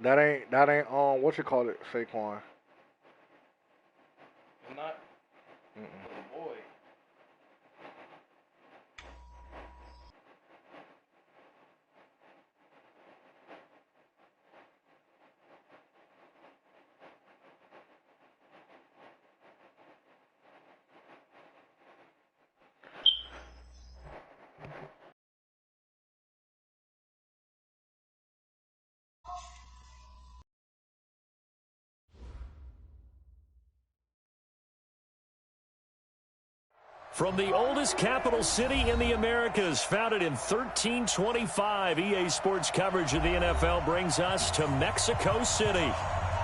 That ain't what you call it, Saquon. Not. Mm-mm. Oh boy. From the oldest capital city in the Americas, founded in 1325, EA Sports coverage of the NFL brings us to Mexico City.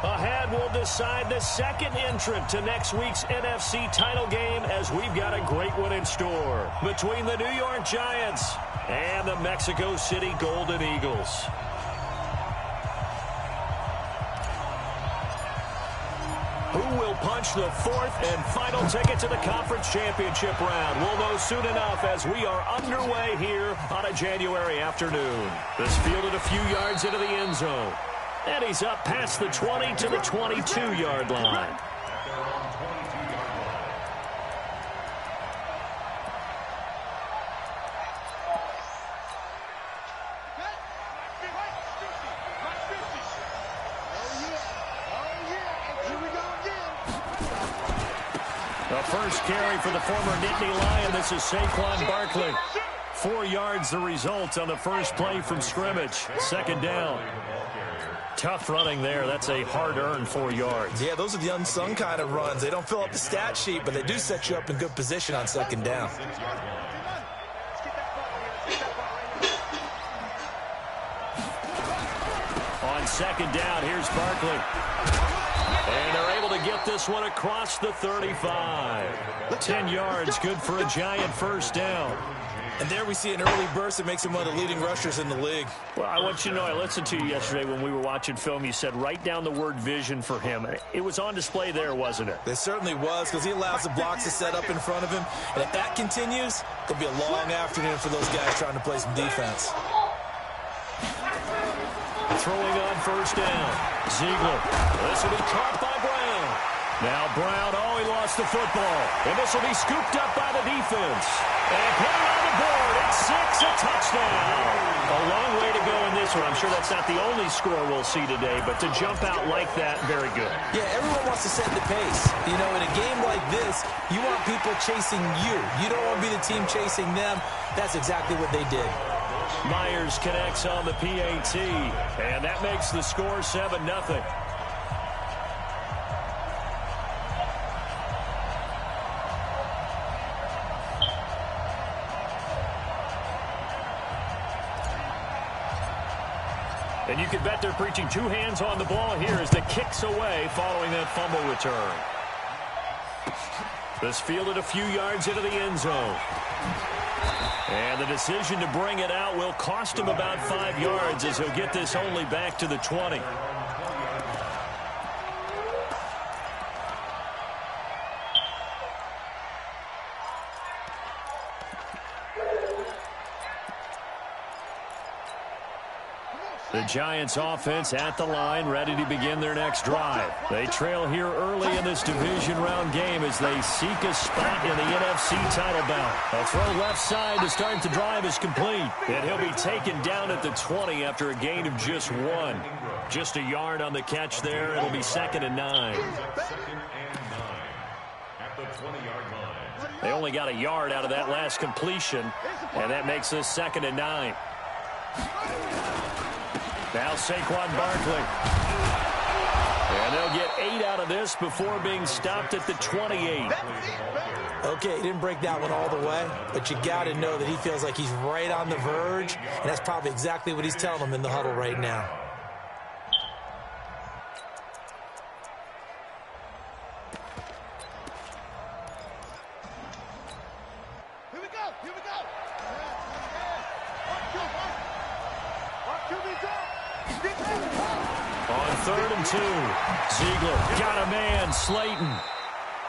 Ahead, we'll decide the second entrant to next week's NFC title game as we've got a great one in store between the New York Giants and the Mexico City Golden Eagles. Who will punch the fourth and final ticket to the conference championship round? We'll know soon enough as we are underway here on a January afternoon. This fielded a few yards into the end zone. And he's up past the 20 to the 22-yard line. The first carry for the former Nittany Lion. This is Saquon Barkley. 4 yards the result on the first play from scrimmage. Second down. Tough running there. That's a hard-earned 4 yards. Yeah, those are the unsung kind of runs. They don't fill up the stat sheet, but they do set you up in good position on second down. On second down, here's Barkley. And they're able to get this one across the 35. 10 yards, good for a Giant first down. And there we see an early burst that makes him one of the leading rushers in the league. Well, I want you to know, I listened to you yesterday when we were watching film. You said write down the word vision for him. It was on display there, wasn't it? It certainly was, because he allows the blocks to set up in front of him. And if that continues, it'll be a long afternoon for those guys trying to play some defense. Throwing on first down. Ziegler. This will be caught by Brown. Now Brown, he lost the football. And this will be scooped up by the defense. And put it on the board. It's 6, a touchdown. A long way to go in this one. I'm sure that's not the only score we'll see today, but to jump out like that, very good. Yeah, everyone wants to set the pace. You know, in a game like this, you want people chasing you. You don't want to be the team chasing them. That's exactly what they did. Myers connects on the PAT, and that makes the score 7-0. And you can bet they're preaching two hands on the ball here as the kick's away following that fumble return. This fielded a few yards into the end zone. And the decision to bring it out will cost him about 5 yards as he'll get this only back to the 20. The Giants offense at the line, ready to begin their next drive. They trail here early in this division round game as they seek a spot in the NFC title bout. A throw left side to start the drive is complete. And he'll be taken down at the 20 after a gain of just 1. Just a yard on the catch there. It'll be 2nd and 9. They only got a yard out of that last completion, and that makes this 2nd and 9. Now Saquon Barkley. And they'll get 8 out of this before being stopped at the 28. Okay, he didn't break that one all the way, but you got to know that he feels like he's right on the verge, and that's probably exactly what he's telling them in the huddle right now. On 3rd and 2, Ziegler got a man, Slayton.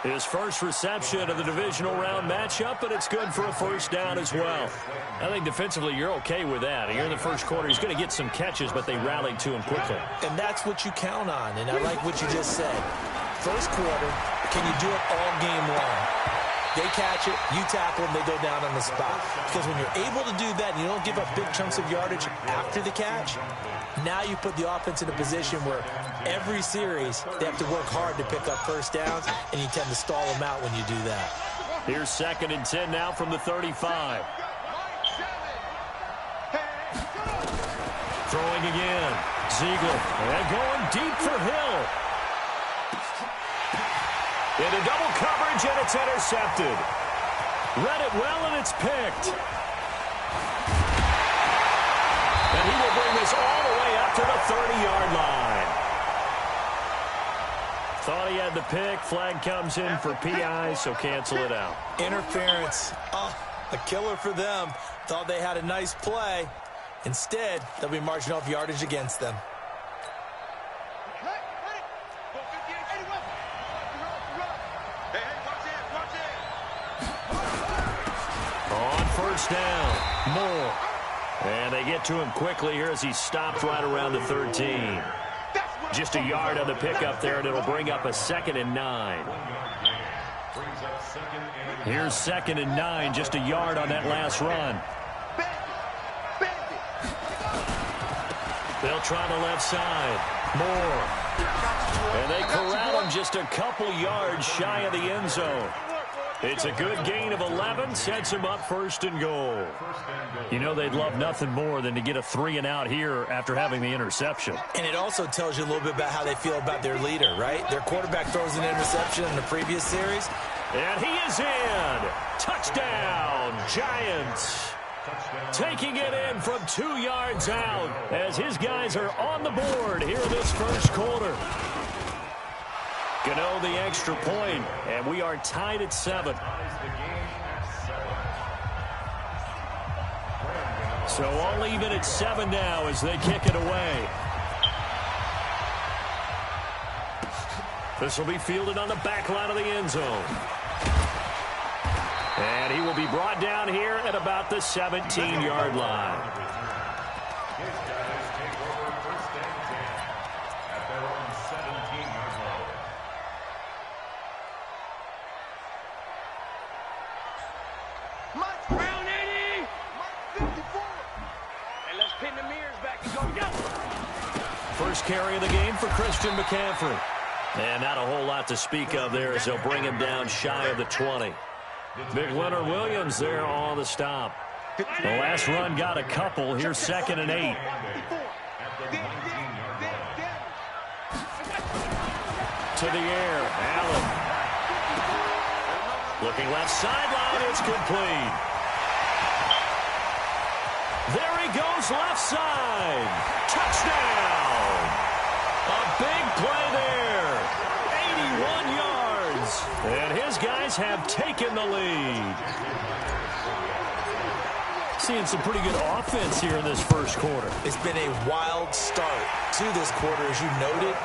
His first reception of the divisional round matchup, but it's good for a first down as well. I think defensively you're okay with that. Here in the first quarter, he's going to get some catches, but they rallied to him quickly. And that's what you count on, and I like what you just said. First quarter, can you do it all game long? They catch it, you tackle them, they go down on the spot. Because when you're able to do that and you don't give up big chunks of yardage after the catch, now you put the offense in a position where every series they have to work hard to pick up first downs, and you tend to stall them out when you do that. Here's 2nd and 10 now from the 35. Throwing again. Ziegler. And going deep for Hill. Into double coverage, and it's intercepted. Read it well, and it's picked. And he will bring this all the way up to the 30-yard line. Thought he had the pick. Flag comes in for PI, so cancel it out. Interference. Oh, a killer for them. Thought they had a nice play. Instead, they'll be marching off yardage against them. On first down, Moore. And they get to him quickly here as he stopped right around the 13. Just a yard on the pickup there, and it'll bring up a 2nd and 9. Here's 2nd and 9, just a yard on that last run. They'll try the left side. Moore. And they corral him just a couple yards shy of the end zone. It's a good gain of 11, sets him up 1st and goal. You know they'd love nothing more than to get a 3-and-out here after having the interception. And it also tells you a little bit about how they feel about their leader, right? Their quarterback throws an interception in the previous series. And he is in. Touchdown, Giants. Taking it in from 2 yards out as his guys are on the board here in this first quarter. Gano the extra point, and we are tied at 7. So all even at 7 now as they kick it away. This will be fielded on the back line of the end zone. And he will be brought down here at about the 17-yard line. First carry of the game for Christian McCaffrey. And not a whole lot to speak of there as they'll bring him down shy of the 20. Big Leonard Williams there on the stop. The last run got a couple. Here's 2nd and 8. To the air, Allen. Looking left sideline, it's complete. There he goes left side. Touchdown. A big play there. 81 yards. And his guys have taken the lead. Seeing some pretty good offense here in this first quarter. It's been a wild start to this quarter, as you noted.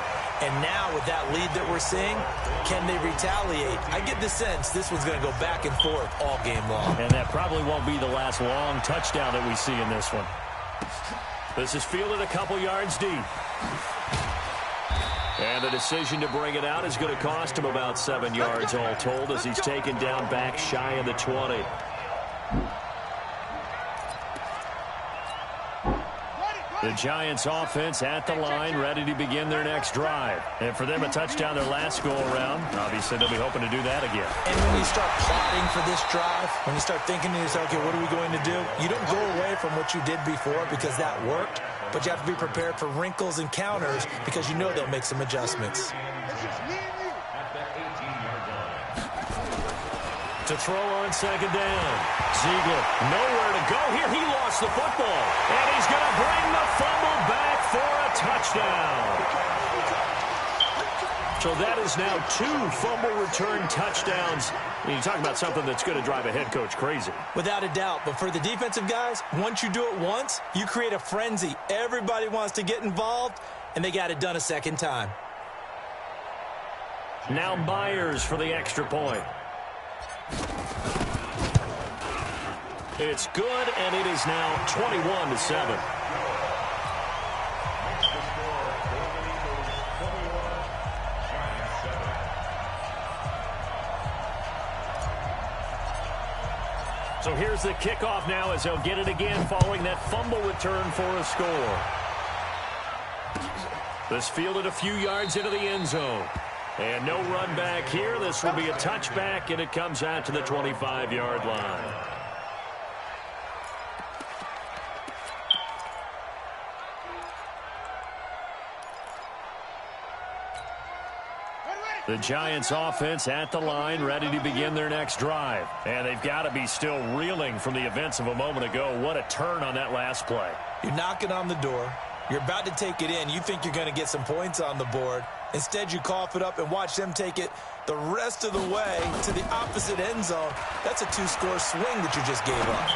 And now with that lead that we're seeing, can they retaliate? I get the sense this one's going to go back and forth all game long. And that probably won't be the last long touchdown that we see in this one. This is fielded a couple yards deep. And the decision to bring it out is going to cost him about 7 yards all told as he's taken down back shy of the 20. The Giants offense at the line, ready to begin their next drive. And for them, a touchdown their last go-around. Obviously, they'll be hoping to do that again. And when you start plotting for this drive, when you start thinking to yourself, okay, what are we going to do? You don't go away from what you did before because that worked, but you have to be prepared for wrinkles and counters because you know they'll make some adjustments. To throw on 2nd down. Ziegler, nowhere to go here. He lost the football. And he's going to bring the fumble back for a touchdown. So that is now 2 fumble return touchdowns. You talk about something that's going to drive a head coach crazy. Without a doubt. But for the defensive guys, once you do it once, you create a frenzy. Everybody wants to get involved, and they got it done a second time. Now Myers for the extra point. It's good, and it is now 21-7. So here's the kickoff now as they'll get it again following that fumble return for a score. This fielded a few yards into the end zone. And no run back here. This will be a touchback, and it comes out to the 25-yard line. The Giants offense at the line, ready to begin their next drive. And they've got to be still reeling from the events of a moment ago. What a turn on that last play. You're knocking on the door. You're about to take it in. You think you're going to get some points on the board. Instead, you cough it up and watch them take it the rest of the way to the opposite end zone. That's a two-score swing that you just gave up.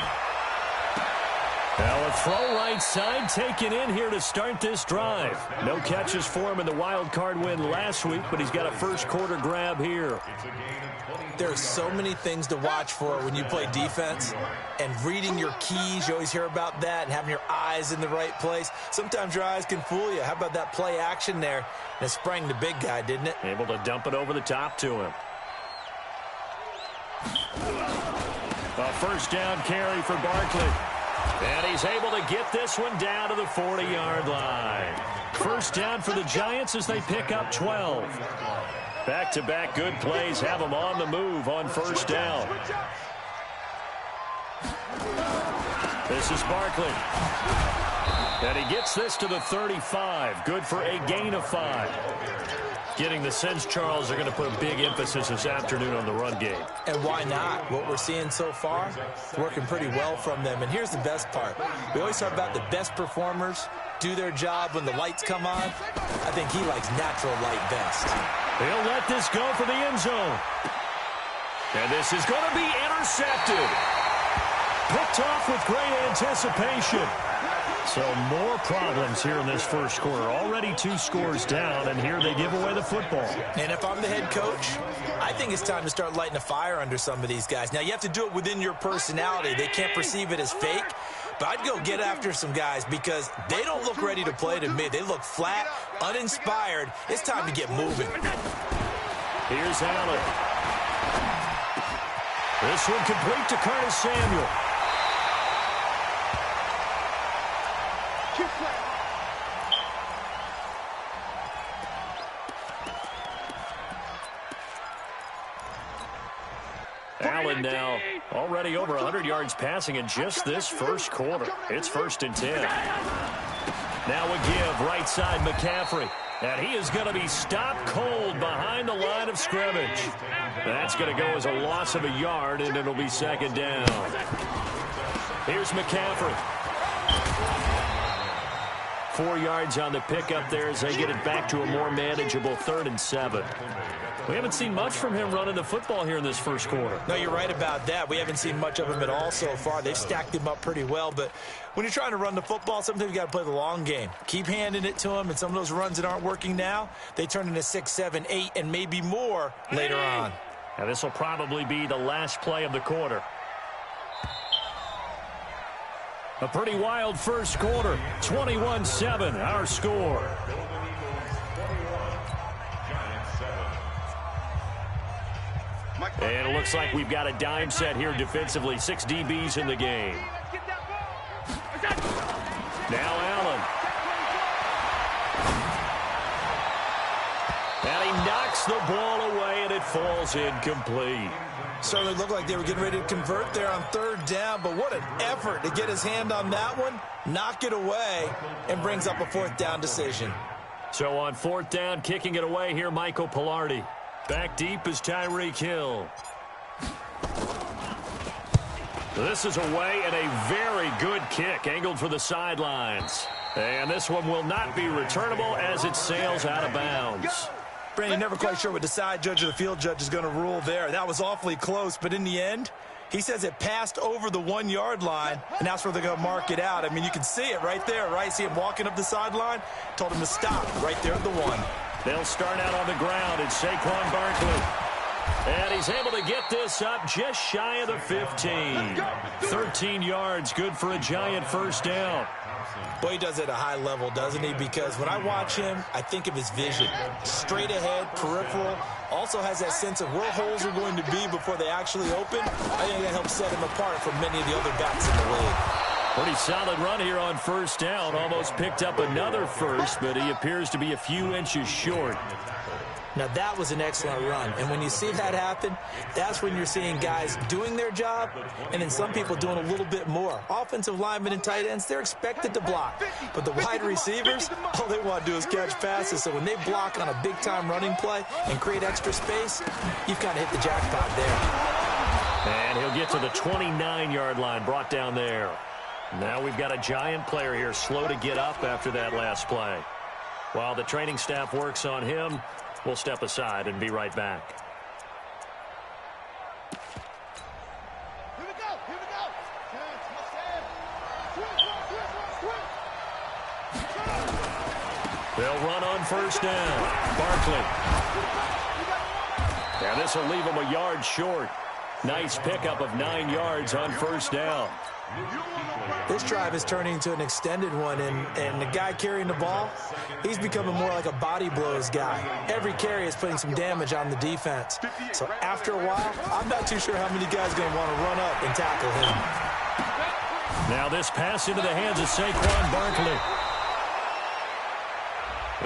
Well, a throw right side taken in here to start this drive. No catches for him in the wild card win last week, but he's got a first quarter grab here. There are so many things to watch for when you play defense, and reading your keys, you always hear about that, and having your eyes in the right place. Sometimes your eyes can fool you. How about that play action there? And it sprang the big guy, didn't it? Able to dump it over the top to him. A first down carry for Barkley. And he's able to get this one down to the 40-yard line. First down for the Giants as they pick up 12. Back-to-back good plays have them on the move on first down. This is Barkley. And he gets this to the 35. Good for a gain of 5. Getting the sense, Charles, they're going to put a big emphasis this afternoon on the run game. And why not? What we're seeing so far, working pretty well from them. And here's the best part. We always talk about the best performers do their job when the lights come on. I think he likes natural light best. He'll let this go for the end zone. And this is going to be intercepted. Picked off with great anticipation. So more problems here in this first quarter. Already 2 scores down, and here they give away the football. And if I'm the head coach, I think it's time to start lighting a fire under some of these guys. Now, you have to do it within your personality. They can't perceive it as fake. But I'd go get after some guys because they don't look ready to play to me. They look flat, uninspired. It's time to get moving. Here's Allen. This one complete to Curtis Samuel. Allen now already over 100 yards passing in just this first quarter. It's 1st and 10. Now a give right side McCaffrey. And he is going to be stopped cold behind the line of scrimmage. That's going to go as a loss of a yard, and it'll be 2nd down. Here's McCaffrey. 4 yards on the pickup there as they get it back to a more manageable 3rd and 7. We haven't seen much from him running the football here in this first quarter. No, you're right about that. We haven't seen much of him at all so far. They've stacked him up pretty well, but when you're trying to run the football, sometimes you got to play the long game. Keep handing it to him, and some of those runs that aren't working now, they turn into 6, 7, 8, and maybe more later on. Now this will probably be the last play of the quarter. A pretty wild first quarter. 21-7, our score. And it looks like we've got a dime set here defensively. 6 DBs in the game. Now Allen. And he knocks the ball away, and it falls incomplete. Certainly looked like they were getting ready to convert there on 3rd down, but what an effort to get his hand on that one, knock it away, and brings up a 4th down decision. So on 4th down, kicking it away here, Michael Pilardi. Back deep is Tyreek Hill. This is away, and a very good kick angled for the sidelines. And this one will not be returnable as it sails out of bounds. Brandon, never quite sure what the side judge or the field judge is going to rule there. That was awfully close, but in the end, he says it passed over the 1-yard line, and that's where they're going to mark it out. I mean, you can see it right there, right? See him walking up the sideline? Told him to stop right there at the 1. They'll start out on the ground. It's Saquon Barkley. And he's able to get this up just shy of the 15. 13 yards, good for a Giant first down. Boy, he does it at a high level, doesn't he? Because when I watch him, I think of his vision. Straight ahead, peripheral. Also has that sense of where holes are going to be before they actually open. I think that helps set him apart from many of the other backs in the league. Pretty solid run here on first down. Almost picked up another first, but he appears to be a few inches short. Now, that was an excellent run. And when you see that happen, that's when you're seeing guys doing their job and then some people doing a little bit more. Offensive linemen and tight ends, they're expected to block. But the wide receivers, all they want to do is catch passes. So when they block on a big-time running play and create extra space, you've kind of hit the jackpot there. And he'll get to the 29-yard line, brought down there. Now we've got a Giant player here slow to get up after that last play. While the training staff works on him, we'll step aside and be right back. Here we go. Here we go. They'll run on first down. Barkley. And this will leave him a yard short. Nice pickup of 9 yards on first down. This drive is turning into an extended one, and the guy carrying the ball, he's becoming more like a body blows guy. Every carry is putting some damage on the defense. So after a while, I'm not too sure how many guys are going to want to run up and tackle him. Now this pass into the hands of Saquon Barkley.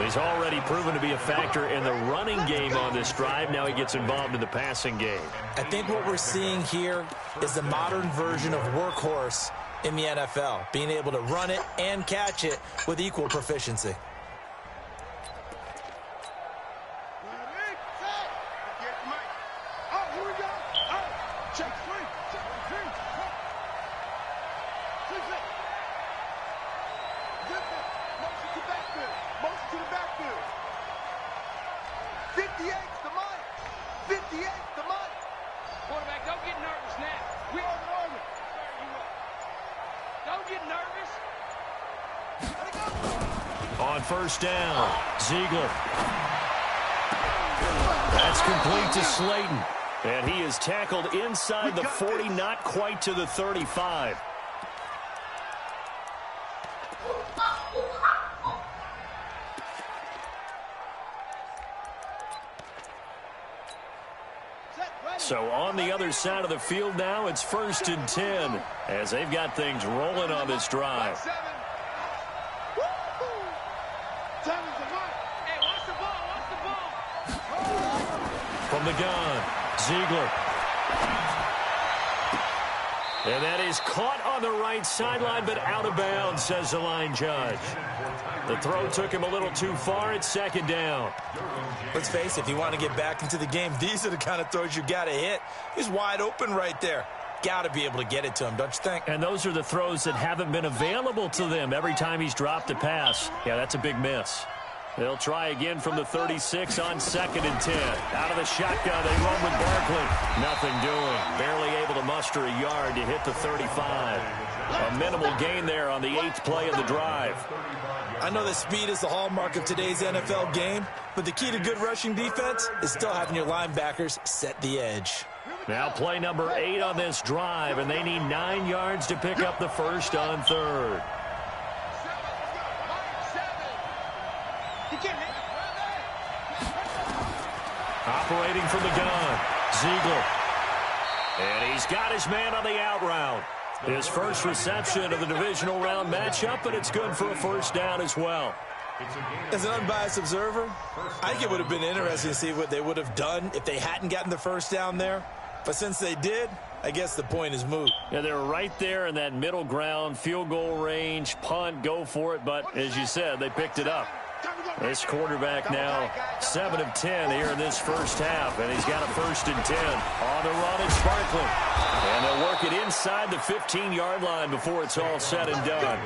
He's already proven to be a factor in the running game on this drive. Now he gets involved in the passing game. I think what we're seeing here is the modern version of workhorse in the NFL, being able to run it and catch it with equal proficiency. On first down, Ziegler. That's complete to Slayton. And he is tackled inside the 40, not quite to the 35. So on the other side of the field now, it's 1st and 10 as they've got things rolling on this drive. From the gun, Ziegler. And that is caught on the right sideline, but out of bounds, says the line judge. The throw took him a little too far. It's 2nd down. Let's face it, if you want to get back into the game, these are the kind of throws you got to hit. He's wide open right there. Got to be able to get it to him, don't you think? And those are the throws that haven't been available to them every time he's dropped a pass. Yeah, that's a big miss. They'll try again from the 36 on 2nd and 10. Out of the shotgun, they run with Barkley. Nothing doing. Barely able to muster a yard to hit the 35. A minimal gain there on the 8th play of the drive. I know that speed is the hallmark of today's NFL game, but the key to good rushing defense is still having your linebackers set the edge. Now play number 8 on this drive, and they need 9 yards to pick up the first on 3rd. Operating from the gun, Ziegler. And he's got his man on the out route. His first reception of the divisional round matchup, and it's good for a first down as well. As an unbiased observer, I think it would have been interesting to see what they would have done if they hadn't gotten the first down there. But since they did, I guess the point is moot. Yeah, they're right there in that middle ground, field goal range, punt, go for it. But as you said, they picked it up. This quarterback now 7 of 10 here in this first half, and he's got a 1st and 10. On the run, it's Barkley. And they'll work it inside the 15-yard line before it's all said and done.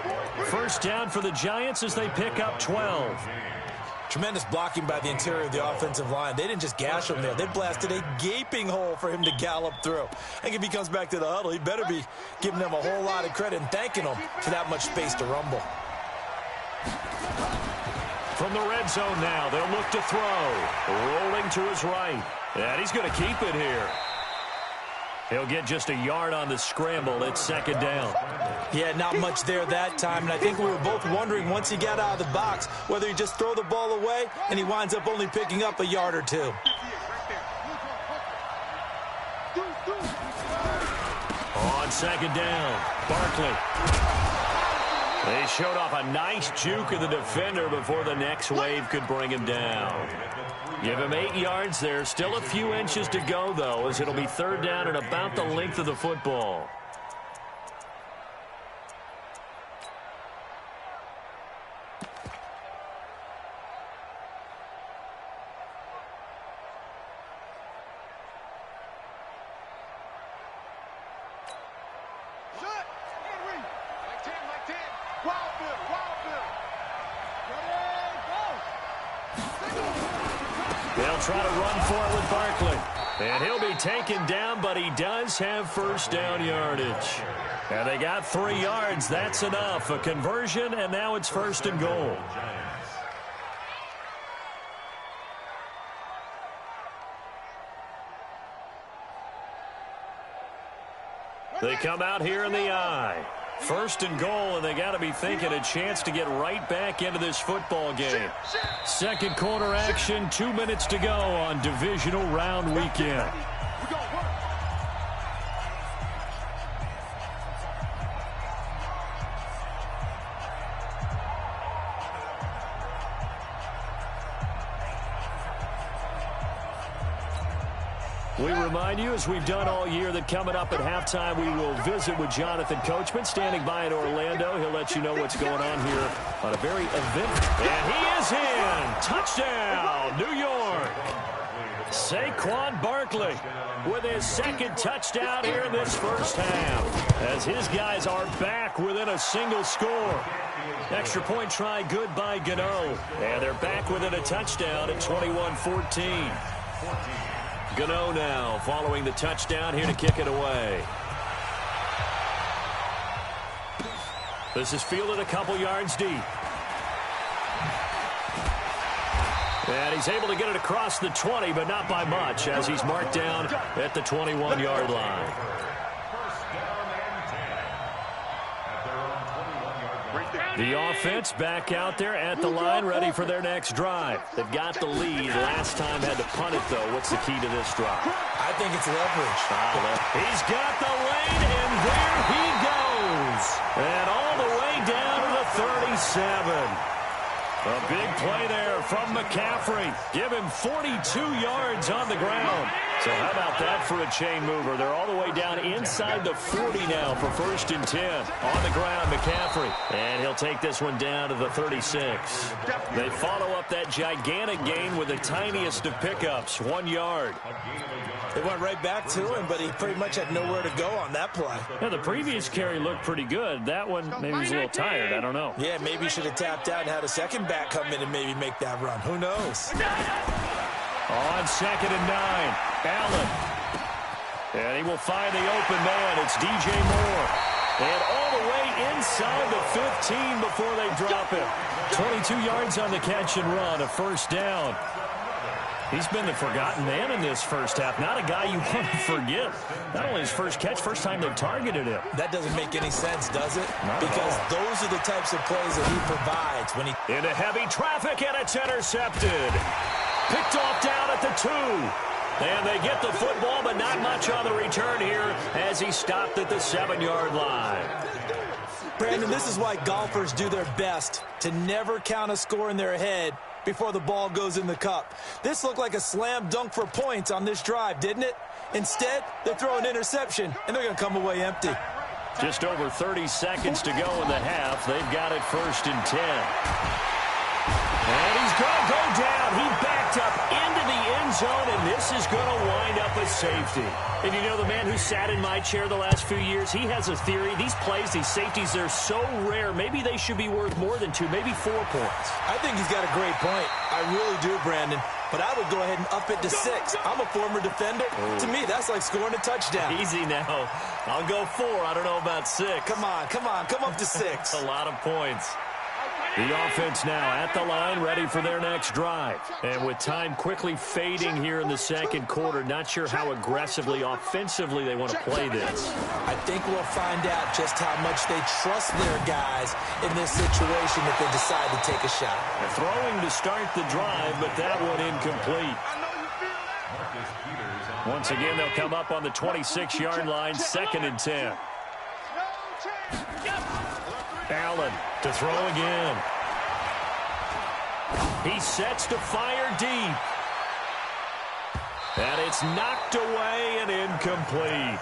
First down for the Giants as they pick up 12. Tremendous blocking by the interior of the offensive line. They didn't just gash him there. They blasted a gaping hole for him to gallop through. I think if he comes back to the huddle, he better be giving them a whole lot of credit and thanking them for that much space to rumble. from the red zone now. They'll look to throw. Rolling to his right. And he's going to keep it here. He'll get just a yard on the scramble. It's second down. Yeah, not much there that time. And I think we were both wondering once he got out of the box whether he just throw the ball away and he winds up only picking up a yard or two. On second down, Barkley. They showed off a nice juke of the defender before the next wave could bring him down. Give him 8 yards there. Still a few inches to go, though, as it'll be third down and about the length of the football. They'll try to run for it with Barkley. And he'll be taken down, but he does have first down yardage. And they got 3 yards. That's enough. A conversion, and now it's first and goal. They come out here in the eye. First and goal, and they got to be thinking a chance to get right back into this football game. Second quarter action, 2 minutes to go on divisional round weekend. We remind you, as we've done all year, that coming up at halftime, we will visit with Jonathan Coachman, standing by in Orlando. He'll let you know what's going on here on a very eventful. And he is in! Touchdown, New York! Saquon Barkley with his second touchdown here in this first half, as his guys are back within a single score. Extra point try good by Gano. And they're back within a touchdown at 21-14. Gano now following the touchdown, here to kick it away. This is fielded a couple yards deep. And he's able to get it across the 20, but not by much, as he's marked down at the 21-yard line. The offense back out there at the line, ready for their next drive. They've got the lead. Last time had to punt it, though. What's the key to this drive? I think it's leverage. He's got the lane, and there he goes. And all the way down to the 37. A big play there from McCaffrey. Give him 42 yards on the ground. So how about that for a chain mover? They're all the way down inside the 40 now for first and 10. On the ground, McCaffrey. And he'll take this one down to the 36. They follow up that gigantic gain with the tiniest of pickups, 1 yard. They went right back to him, but he pretty much had nowhere to go on that play. Yeah, the previous carry looked pretty good. That one, maybe he's a little tired. I don't know. Yeah, maybe he should have tapped out and had a second back come in and maybe make that run. Who knows? On second and 9, Allen. And he will find the open man. It's DJ Moore. And all the way inside the 15 before they drop him. 22 yards on the catch and run, a first down. He's been the forgotten man in this first half. Not a guy you want to forget. Not only his first catch, first time they've targeted him. That doesn't make any sense, does it? Because those are the types of plays that he provides when he... Into heavy traffic, and it's intercepted. Picked off down at the 2. And they get the football, but not much on the return here as he stopped at the 7-yard line. Brandon, this is why golfers do their best to never count a score in their head before the ball goes in the cup. This looked like a slam dunk for points on this drive, didn't it? Instead, they throw an interception, and they're going to come away empty. Just over 30 seconds to go in the half. They've got it first and 10. And he's going to go down. He backed up into the end zone, and this is going to wind up a safety. And you know, the man who sat in my chair the last few years, he has a theory. These plays, these safeties, they're so rare. Maybe they should be worth more than 2, maybe 4 points. I think he's got a great point. I really do, Brandon. But I would go ahead and up it to 6. I'm a former defender. To me, that's like scoring a touchdown. Easy now. I'll go 4. I don't know about 6. Come on. Come up to 6. A lot of points. The offense now at the line, ready for their next drive. And with time quickly fading here in the second quarter, not sure how aggressively, offensively they want to play this. I think we'll find out just how much they trust their guys in this situation if they decide to take a shot. Throwing to start the drive, but that one incomplete. Once again, they'll come up on the 26-yard line, 2nd and 10. Allen to throw again. He sets to fire deep. And it's knocked away and incomplete.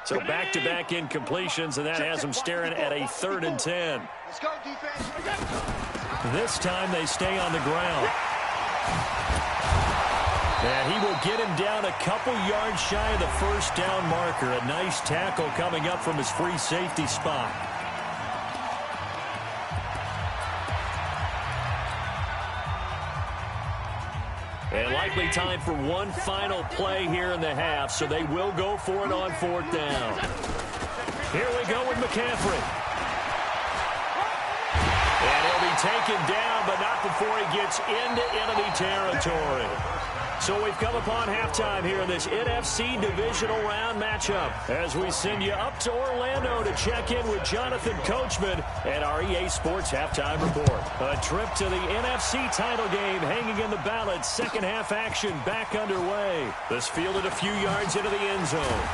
So back-to-back incompletions, and that has them staring at a 3rd and 10. Let's go, defense. This time they stay on the ground. And he will get him down a couple yards shy of the first down marker. A nice tackle coming up from his free safety spot. And likely time for one final play here in the half, so they will go for it on 4th down. Here we go with McCaffrey. And he'll be taken down, but not before he gets into enemy territory. So we've come upon halftime here in this NFC Divisional Round matchup as we send you up to Orlando to check in with Jonathan Coachman and our EA Sports Halftime Report. A trip to the NFC title game hanging in the balance. Second half action back underway. This fielded a few yards into the end zone.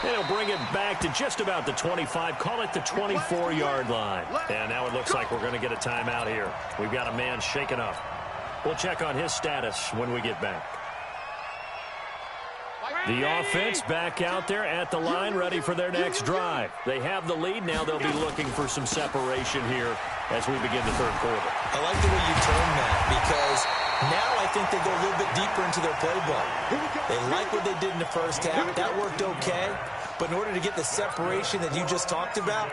And he'll bring it back to just about the 25, call it the 24-yard line. And now it looks like we're going to get a timeout here. We've got a man shaken up. We'll check on his status when we get back. The offense back out there at the line, ready for their next drive. They have the lead. Now they'll be looking for some separation here as we begin the third quarter. I like the way you term that because now I think they go a little bit deeper into their playbook. They like what they did in the first half. That worked okay. But in order to get the separation that you just talked about,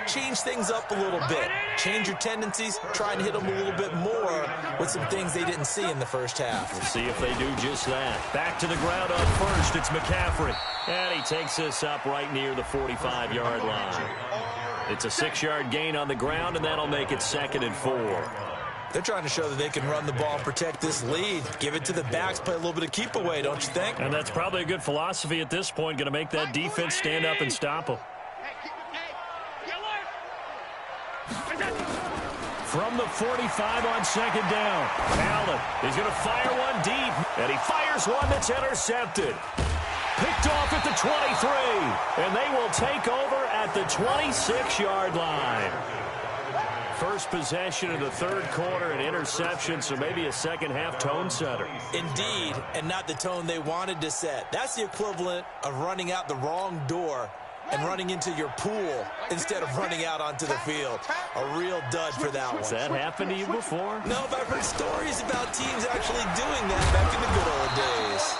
change things up a little bit. Change your tendencies, try and hit them a little bit more with some things they didn't see in the first half. We'll see if they do just that. Back to the ground on first, it's McCaffrey. And he takes this up right near the 45-yard line. It's a 6-yard gain on the ground, and that'll make it 2nd and 4. They're trying to show that they can run the ball and protect this lead. Give it to the backs, play a little bit of keep away, don't you think? And that's probably a good philosophy at this point, going to make that defense stand up and stop them. From the 45 on 2nd down, Allen is going to fire one deep, and he fires one that's intercepted. Picked off at the 23, and they will take over at the 26-yard line. First possession of the third quarter, an interception, so maybe a second-half tone setter. Indeed, and not the tone they wanted to set. That's the equivalent of running out the wrong door and running into your pool instead of running out onto the field. A real dud for that one. Has that happened to you before? No, but I've heard stories about teams actually doing that back in the good old days.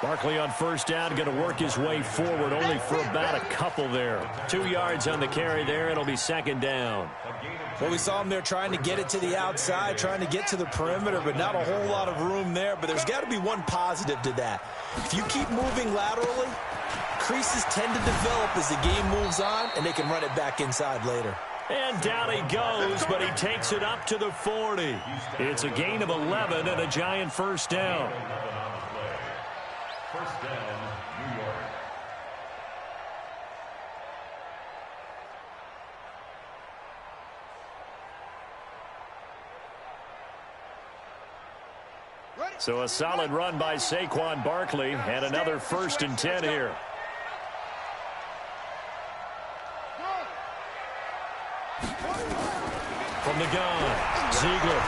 Barkley on first down, going to work his way forward, only for about a couple there. 2 yards on the carry there, it'll be 2nd down. Well, we saw him there trying to get it to the outside, trying to get to the perimeter, but not a whole lot of room there. But there's got to be one positive to that. If you keep moving laterally, creases tend to develop as the game moves on, and they can run it back inside later. And down he goes, but he takes it up to the 40. It's a gain of 11 and a giant first down. First down, New York. So a solid run by Saquon Barkley and another 1st and 10 here. From the gun, Ziegler.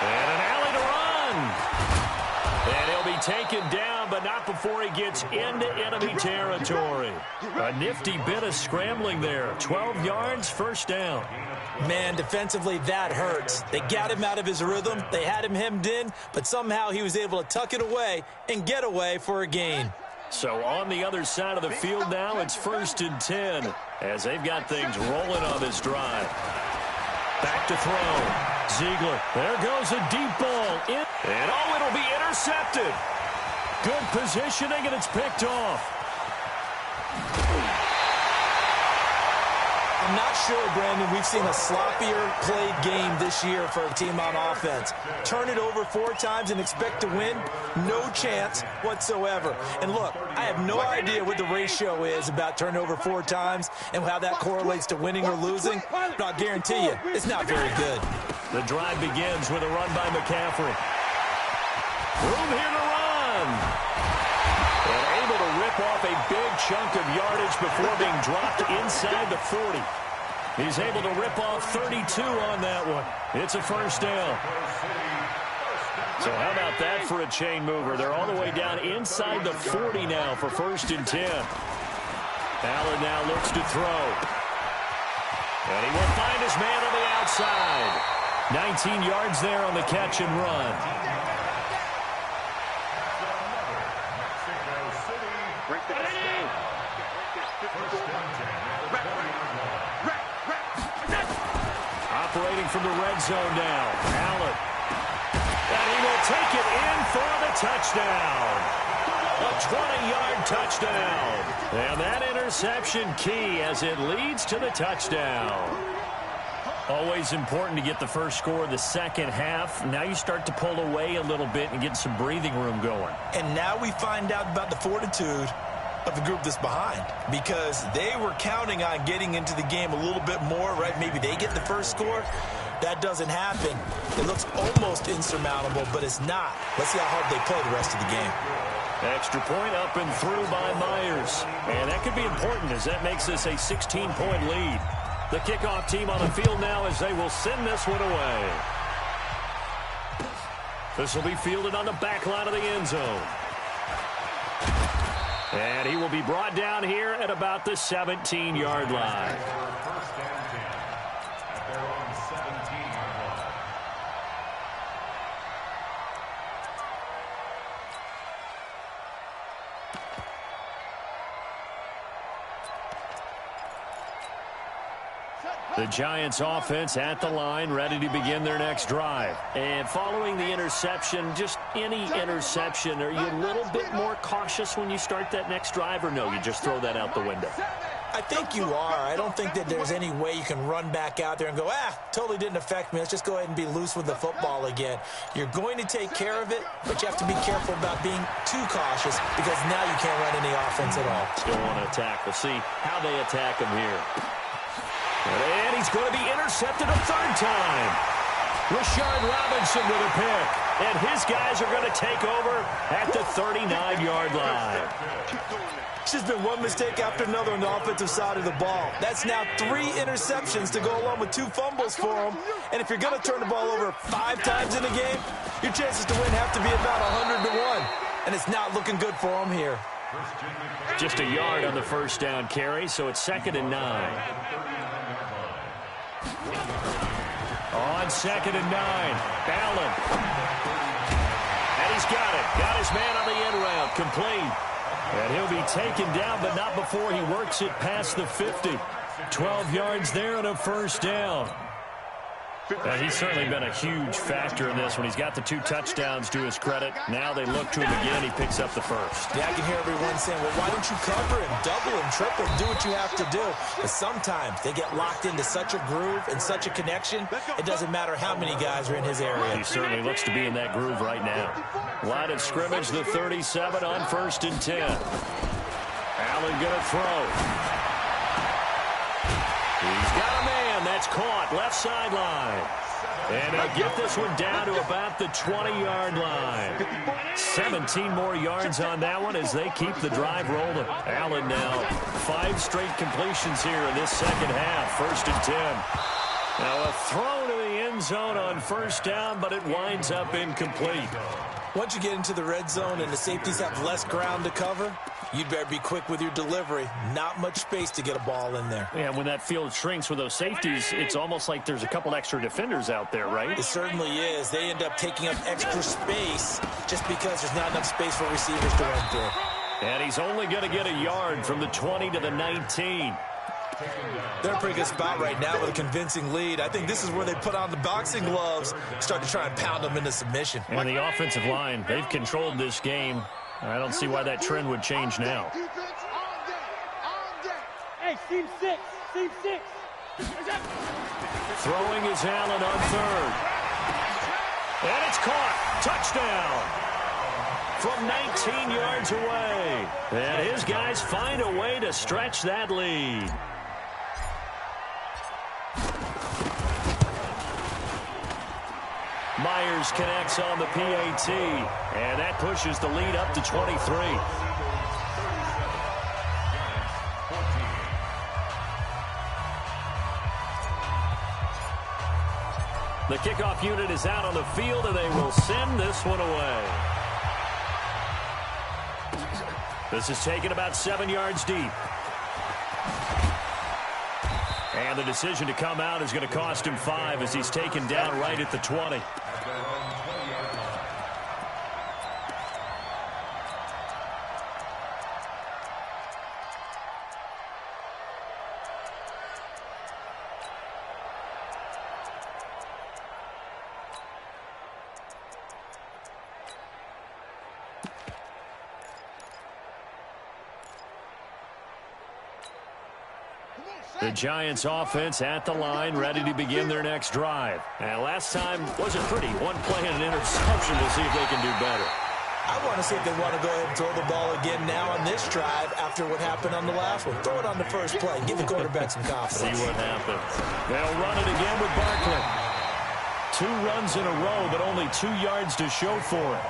And an alley to run. And he'll be taken down, but not before he gets into enemy territory. A nifty bit of scrambling there. 12 yards, first down. Man, defensively, that hurts. They got him out of his rhythm. They had him hemmed in, but somehow he was able to tuck it away and get away for a gain. So on the other side of the field now, it's 1st and 10 as they've got things rolling on this drive. Back to throw. Ziegler, there goes a deep ball. And oh, it'll be intercepted. Good positioning, and it's picked off. I'm not sure, Brandon, we've seen a sloppier played game this year for a team on offense. Turn it over 4 times and expect to win? No chance whatsoever. And look, I have no idea what the ratio is about turning over 4 times and how that correlates to winning or losing, but I'll guarantee you, it's not very good. The drive begins with a run by McCaffrey. Room here to run. And able to rip off a big chunk of yardage before being dropped inside the 40. He's able to rip off 32 on that one. It's a first down. So how about that for a chain mover? They're all the way down inside the 40 now for 1st and 10. Allen now looks to throw. And he will find his man on the outside. 19 yards there on the catch and run. Operating from the red zone now. Allen. And he will take it in for the touchdown. A 20-yard touchdown. And that interception key as it leads to the touchdown. Always important to get the first score of the second half. Now you start to pull away a little bit and get some breathing room going. And now we find out about the fortitude of the group that's behind, because they were counting on getting into the game a little bit more, right? Maybe they get the first score. That doesn't happen. It looks almost insurmountable, but it's not. Let's see how hard they play the rest of the game. Extra point up and through by Myers. And that could be important as that makes this a 16-point lead. The kickoff team on the field now as they will send this one away. This will be fielded on the back line of the end zone. And he will be brought down here at about the 17-yard line. The Giants offense at the line, ready to begin their next drive. And following the interception, just any interception, are you a little bit more cautious when you start that next drive, or no, you just throw that out the window? I think you are. I don't think that there's any way you can run back out there and go, totally didn't affect me. Let's just go ahead and be loose with the football again. You're going to take care of it, but you have to be careful about being too cautious because now you can't run any offense at all. Still want to attack. We'll see how they attack him here. And he's going to be intercepted a 3rd time. Rashard Robinson with a pick. And his guys are going to take over at the 39-yard line. It's just been one mistake after another on the offensive side of the ball. That's now 3 interceptions to go along with 2 fumbles for him. And if you're going to turn the ball over 5 times in a game, your chances to win have to be about 100-1. And it's not looking good for him here. Just a yard on the first down carry, so it's 2nd and 9. On 2nd and 9, Allen. And he's got it. Got his man on the end route, complete. And he'll be taken down, but not before he works it past the 50. 12 yards there and a first down. He's certainly been a huge factor in this when he's got the 2 touchdowns to his credit. Now they look to him again. He picks up the first. Yeah, I can hear everyone saying, well, why don't you cover him, double him, triple him, do what you have to do. But sometimes they get locked into such a groove and such a connection, it doesn't matter how many guys are in his area. He certainly looks to be in that groove right now. Line of scrimmage, the 37 on 1st and 10. Allen going to throw. He's got a man. That's caught. Left sideline. And they'll get this one down to about the 20-yard line. 17 more yards on that one as they keep the drive rolling. Allen now 5 straight completions here in this second half. 1st and 10. Now a throw to the end zone on first down, but it winds up incomplete. Once you get into the red zone and the safeties have less ground to cover, you'd better be quick with your delivery. Not much space to get a ball in there. Yeah, when that field shrinks with those safeties, it's almost like there's a couple extra defenders out there, right? It certainly is. They end up taking up extra space just because there's not enough space for receivers to run through. And he's only going to get a yard from the 20 to the 19. They're in a pretty good spot right now with a convincing lead. I think this is where they put on the boxing gloves, start to try and pound them into submission. And the offensive line, they've controlled this game. I don't see why that trend would change now. Hey, team six. Throwing is Allen on third. And it's caught. Touchdown. From 19 yards away. And his guys find a way to stretch that lead. Myers connects on the PAT. And that pushes the lead up to 23. The kickoff unit is out on the field, and they will send this one away. This is taken about 7 yards deep. And the decision to come out is going to cost him 5 as he's taken down right at the 20. The Giants offense at the line, ready to begin their next drive. And last time wasn't pretty. One play and an interception. We'll see if they can do better. I want to see if they want to go ahead and throw the ball again now on this drive after what happened on the last one. Throw it on the first play. Give the quarterback some confidence. See what happens. They'll run it again with Barkley. 2 runs in a row, but only 2 yards to show for it.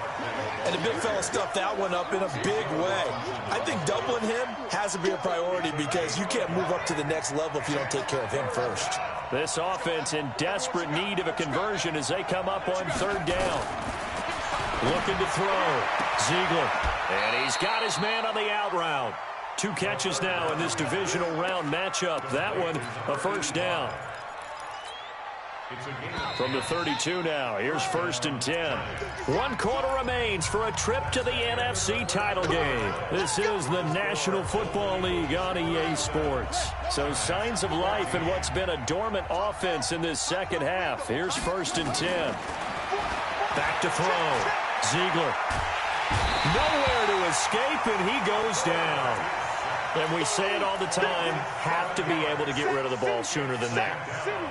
And the big fella stuffed that one up in a big way. I think doubling him has to be a priority because you can't move up to the next level if you don't take care of him first. This offense in desperate need of a conversion as they come up on 3rd down. Looking to throw. Ziegler. And he's got his man on the out route. 2 catches now in this divisional round matchup. That one a first down. From the 32 now, here's 1st and 10. 1 quarter remains for a trip to the NFC title game. This is the National Football League on EA Sports. So signs of life in what's been a dormant offense in this second half. Here's 1st and 10. Back to throw. Ziegler. Nowhere to escape, and he goes down. And we say it all the time, have to be able to get rid of the ball sooner than that.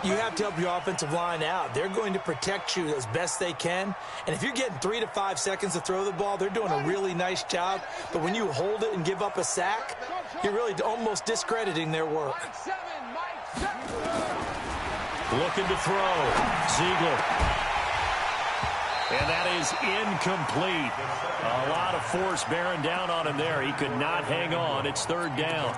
You have to help your offensive line out. They're going to protect you as best they can. And if you're getting 3 to 5 seconds to throw the ball, they're doing a really nice job. But when you hold it and give up a sack, you're really almost discrediting their work. Looking to throw. Ziegler. And that is incomplete. A lot of force bearing down on him there. He could not hang on. It's 3rd down.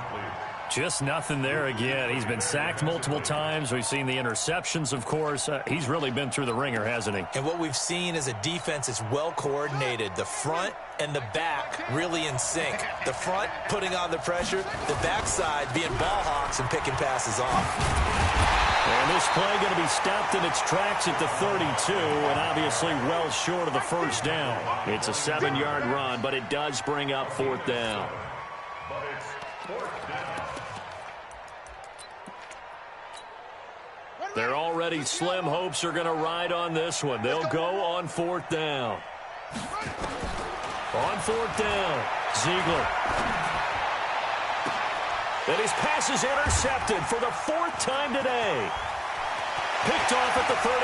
Just nothing there again. He's been sacked multiple times. We've seen the interceptions, of course. He's really been through the ringer, hasn't he? And what we've seen is a defense that's well coordinated. The front and the back really in sync. The front putting on the pressure. The backside being ball hawks and picking passes off. And this play going to be stopped in its tracks at the 32, and obviously well short of the first down. It's a 7-yard run, but it does bring up 4th down. Their already slim hopes are going to ride on this one. They'll go on 4th down. On 4th down, Ziegler. And his pass is intercepted for the 4th time today. Picked off at the 38.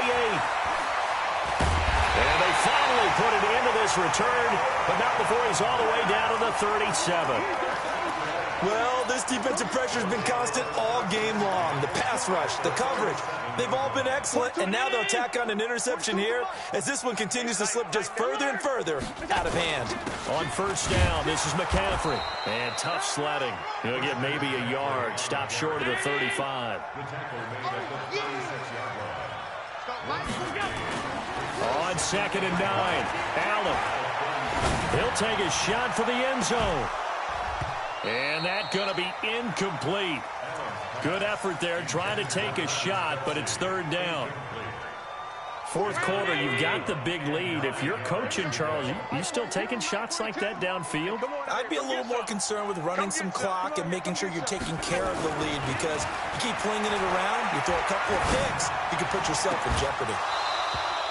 And they finally put it into this return, but not before he's all the way down to the 37. Well, this defensive pressure has been constant all game long. The pass rush, the coverage, they've all been excellent, and now they'll tack on an interception here as this one continues to slip just further and further out of hand. On 1st down, this is McCaffrey. And tough sledding. He'll get maybe a yard. Stop short of the 35. On 2nd and 9, Allen. He'll take a shot for the end zone. And that's going to be incomplete. Good effort there trying to take a shot, but it's 3rd down. Fourth quarter, you've got the big lead. If you're coaching, Charles, you still taking shots like that downfield? I'd be a little more concerned with running some clock and making sure you're taking care of the lead, because you keep flinging it around, you throw a couple of picks, you can put yourself in jeopardy.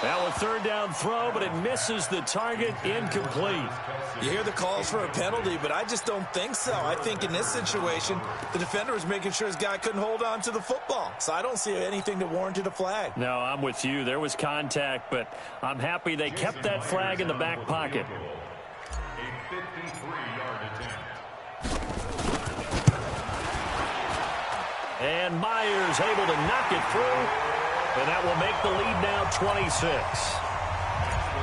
Now a third down throw, but it misses the target, incomplete. You hear the calls for a penalty, but I just don't think so. I think in this situation, the defender was making sure his guy couldn't hold on to the football. So I don't see anything that warranted a flag. No, I'm with you. There was contact, but I'm happy they kept that flag in the back pocket. A 53-yard attempt. And Myers able to knock it through. And that will make the lead now 26.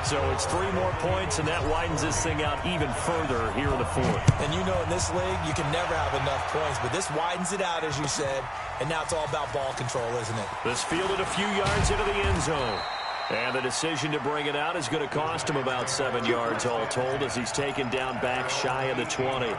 So it's 3 more points, and that widens this thing out even further here in the fourth. And you know, in this league, you can never have enough points, but this widens it out, as you said, and now it's all about ball control, isn't it? This fielded a few yards into the end zone. And the decision to bring it out is going to cost him about 7 yards all told, as he's taken down back shy of the 20.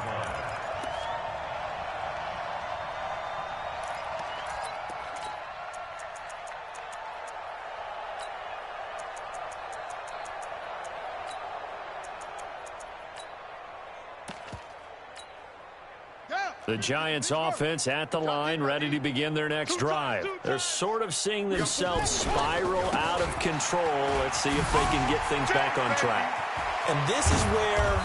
The Giants offense at the line, ready to begin their next drive. They're sort of seeing themselves spiral out of control. Let's see if they can get things back on track. And this is where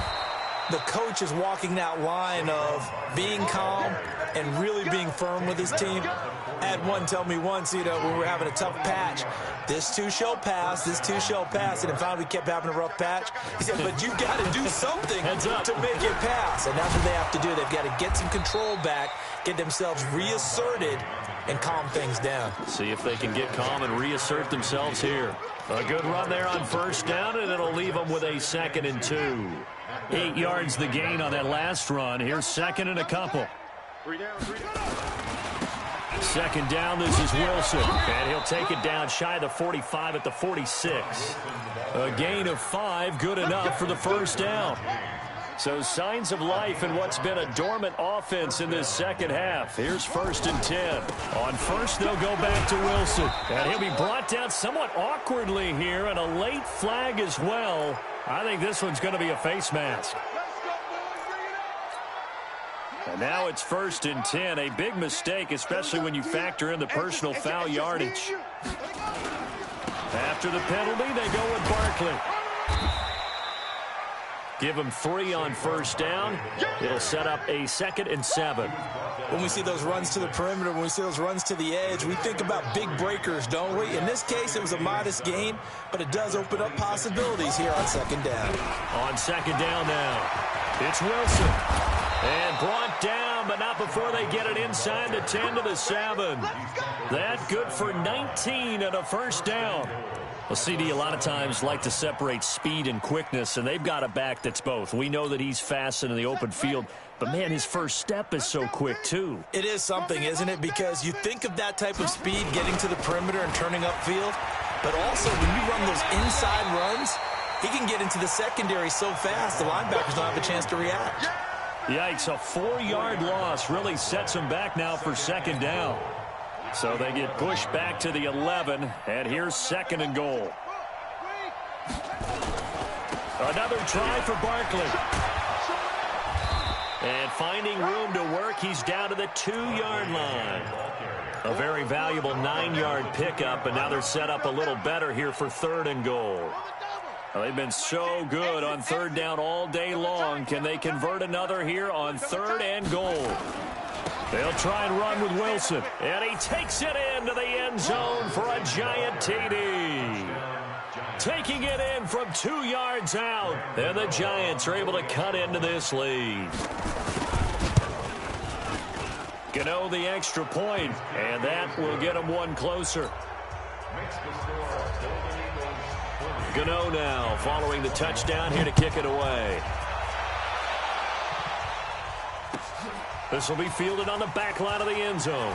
the coach is walking that line of being calm and really being firm with his team. I had one tell me once, when we were having a tough patch, this too shall pass, this too shall pass. And finally we kept having a rough patch. He said, but you've got to do something to make it pass. And that's what they have to do. They've got to get some control back, get themselves reasserted, and calm things down. See if they can get calm and reassert themselves here. A good run there on first down, and it'll leave them with a 2nd and 2. 8 yards the gain on that last run. Here's 2nd and a couple. 3 down, 3 down. 2nd down, this is Wilson. And he'll take it down shy of the 45 at the 46. A gain of 5, good enough for the first down. So signs of life in what's been a dormant offense in this second half. Here's 1st and 10. On first, they'll go back to Wilson. And he'll be brought down somewhat awkwardly here, and a late flag as well. I think this one's going to be a face mask. And now it's 1st and 10. A big mistake, especially when you factor in the personal foul yardage. After the penalty, they go with Barkley. Give him 3 on first down. It'll set up a 2nd and 7. When we see those runs to the perimeter, when we see those runs to the edge, we think about big breakers, don't we? In this case, it was a modest gain, but it does open up possibilities here on 2nd down. On 2nd down now, it's Wilson. And brought down, but not before they get it inside the 10 to the 7. That good for 19 and a first down. Well, CD, a lot of times like to separate speed and quickness, and they've got a back that's both. We know that he's fast in the open field, but, man, his first step is so quick, too. It is something, isn't it? Because you think of that type of speed getting to the perimeter and turning upfield, but also when you run those inside runs, he can get into the secondary so fast the linebackers don't have a chance to react. Yikes, a 4-yard loss really sets them back now for 2nd down. So they get pushed back to the 11, and here's 2nd and goal. Another try for Barkley. And finding room to work, he's down to the 2-yard line. A very valuable 9-yard pickup, and now they're set up a little better here for 3rd and goal. Well, they've been so good on 3rd down all day long. Can they convert another here on 3rd and goal? They'll try and run with Wilson. And he takes it into the end zone for a giant TD. Taking it in from 2 yards out. And the Giants are able to cut into this lead. Gano the extra point, and that will get them one closer. Gano now following the touchdown here to kick it away. This will be fielded on the back line of the end zone.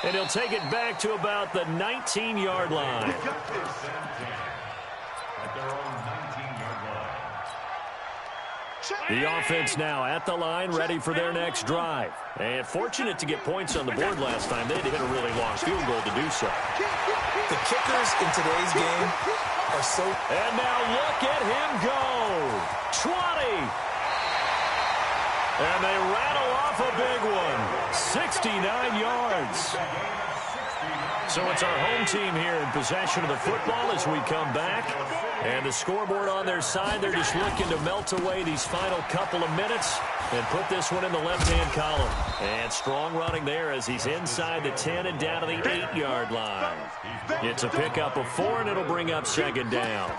And he'll take it back to about the 19-yard line. At their own 19-yard line. The offense now at the line, ready for their next drive. And fortunate to get points on the board last time. They had to hit a really long field goal to do so. The kickers in today's game are so... And now look at him go. 20. And they rattle off a big one. 69 yards. So it's our home team here in possession of the football as we come back. And the scoreboard on their side, they're just looking to melt away these final couple of minutes and put this one in the left-hand column. And strong running there as he's inside the 10 and down to the 8-yard line. It's a pickup of 4, and it'll bring up second down.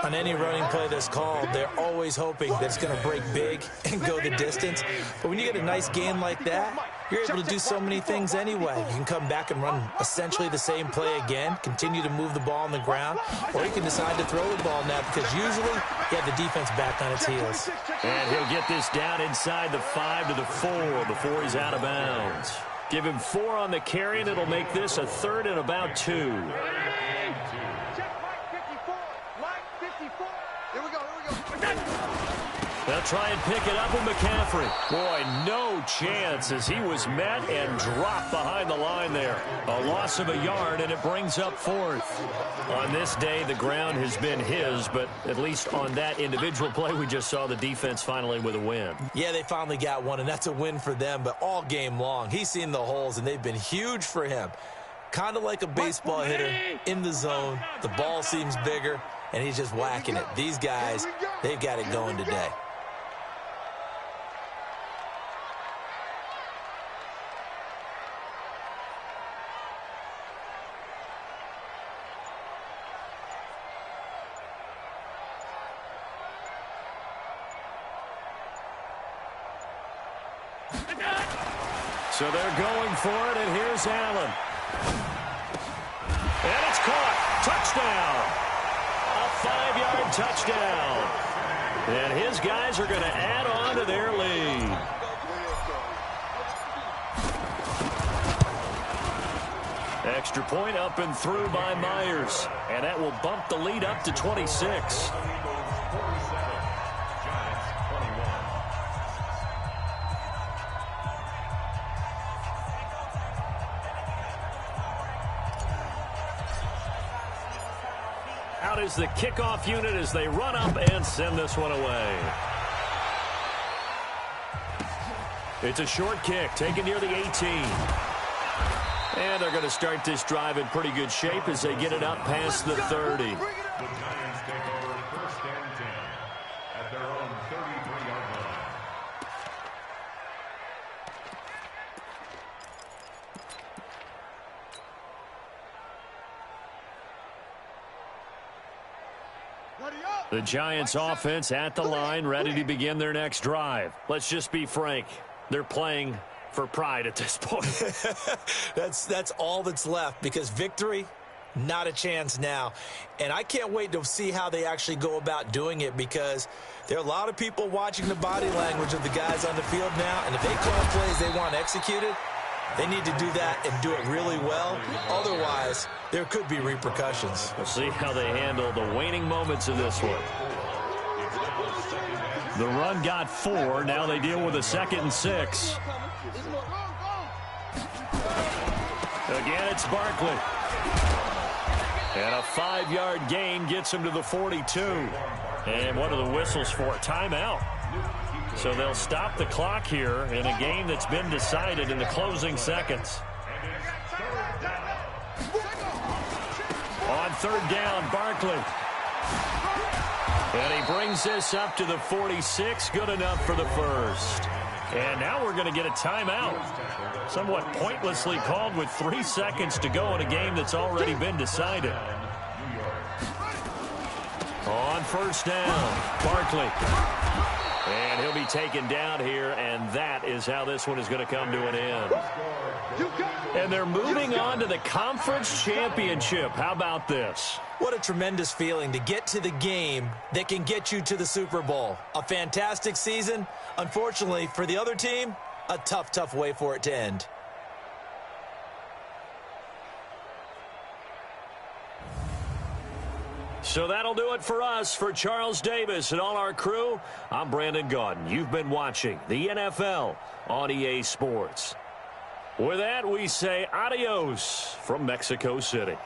On any running play that's called, they're always hoping that it's going to break big and go the distance. But when you get a nice gain like that, you're able to do so many things anyway. You can come back and run essentially the same play again, continue to move the ball on the ground, or you can decide to throw the ball now because usually you have the defense back on its heels. And he'll get this down inside the 5 to the 4 before he's out of bounds. Give him 4 on the carry, and it'll make this a 3rd and about 2. They'll try and pick it up with McCaffrey. Boy, no chance as he was met and dropped behind the line there. A loss of a yard, and it brings up 4th. On this day, the ground has been his, but at least on that individual play, we just saw the defense finally with a win. Yeah, they finally got one, and that's a win for them, but all game long, he's seen the holes, and they've been huge for him. Kind of like a baseball hitter in the zone. The ball seems bigger, and he's just whacking it. These guys, they've got it going today. So they're going for it, and here's Allen. And it's caught. Touchdown. A 5-yard touchdown. And his guys are going to add on to their lead. Extra point up and through by Myers. And that will bump the lead up to 26. Out is the kickoff unit as they run up and send this one away. It's a short kick taken near the 18. And they're going to start this drive in pretty good shape as they get it up past the 30. The Giants take over 1st and 10 at their own 33-yard line. The Giants offense at the line, ready to begin their next drive. Let's just be frank. They're playing for pride at this point. That's all that's left because victory, not a chance now. And I can't wait to see how they actually go about doing it because there are a lot of people watching the body language of the guys on the field now. And if they call plays they want executed, they need to do that and do it really well. Otherwise, there could be repercussions. We'll see how they handle the waning moments of this one. The run got 4. Now they deal with a 2nd and 6. Again, it's Barkley. And a 5-yard gain gets him to the 42. And what are the whistles for? Timeout. So they'll stop the clock here in a game that's been decided in the closing seconds. On 3rd down, Barkley. And he brings this up to the 46. Good enough for the first. And now we're going to get a timeout. Somewhat pointlessly called with 3 seconds to go in a game that's already been decided. On 1st down, Barkley. And he'll be taken down here, and that is how this one is going to come to an end. And they're moving on to the conference championship. How about this? What a tremendous feeling to get to the game that can get you to the Super Bowl. A fantastic season. Unfortunately, for the other team, a tough, tough way for it to end. So that'll do it for us. For Charles Davis and all our crew, I'm Brandon Gaudin. You've been watching the NFL on EA Sports. With that, we say adios from Mexico City.